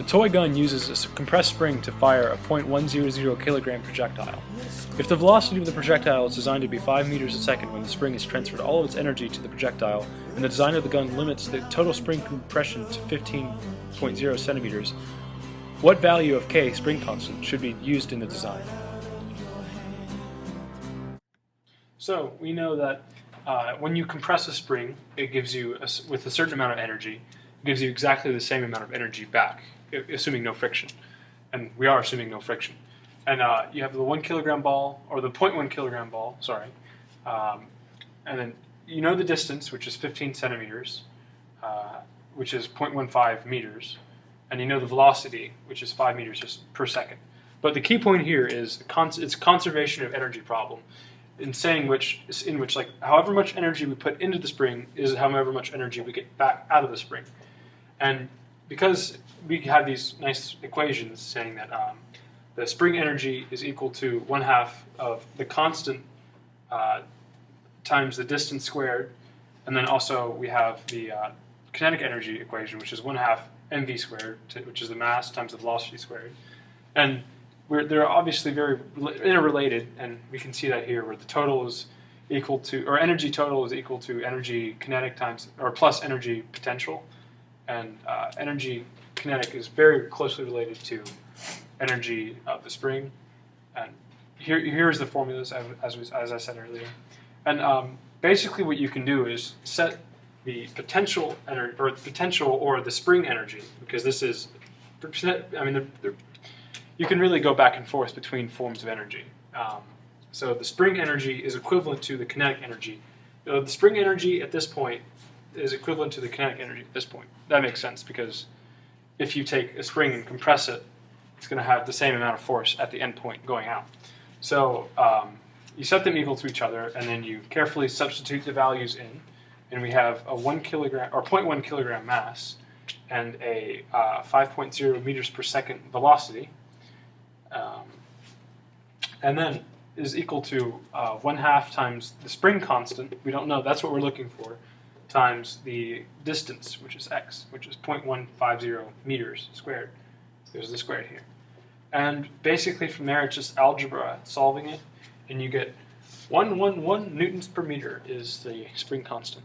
toy gun uses a compressed spring to fire a .100 kilogram projectile. If the velocity of the projectile is designed to be 5 meters a second when the spring has transferred all of its energy to the projectile, and the design of the gun limits the total spring compression to 15.0 centimeters, what value of K, spring constant, should be used in the design? So we know that when you compress a spring, it gives you, with a certain amount of energy, it gives you exactly the same amount of energy back, assuming no friction. And we are assuming no friction. And you have the 1 kilogram ball, or the 0.1 kilogram ball, sorry. And then you know the distance, which is 15 centimeters, which is 0.15 meters. And you know the velocity, which is 5 meters just per second. But the key point here is it's conservation of energy problem. In which like however much energy we put into the spring is however much energy we get back out of the spring. And because we have these nice equations saying that the spring energy is equal to 1/2 of the constant times the distance squared, and then also we have the kinetic energy equation, which is 1/2 mv squared, which is the mass times the velocity squared. And they're obviously very interrelated, and we can see that here, where the total is equal to, or energy total is equal to energy kinetic times, or plus energy potential, and energy kinetic is very closely related to energy of the spring. And here's the formulas as I said earlier. And basically, what you can do is set the potential or the spring energy, because this is, I mean, you can really go back and forth between forms of energy. So the spring energy is equivalent to the kinetic energy. The spring energy at this point is equivalent to the kinetic energy at this point. That makes sense, because if you take a spring and compress it, it's going to have the same amount of force at the end point going out. So you set them equal to each other, and then you carefully substitute the values in, and we have a 1 kilogram or 0.1 kilogram mass and a 5.0 meters per second velocity. And then is equal to 1/2 times the spring constant, we don't know, that's what we're looking for, times the distance, which is x, which is 0.150 meters squared. There's the squared here. And basically from there it's just algebra solving it, and you get 111 newtons per meter is the spring constant.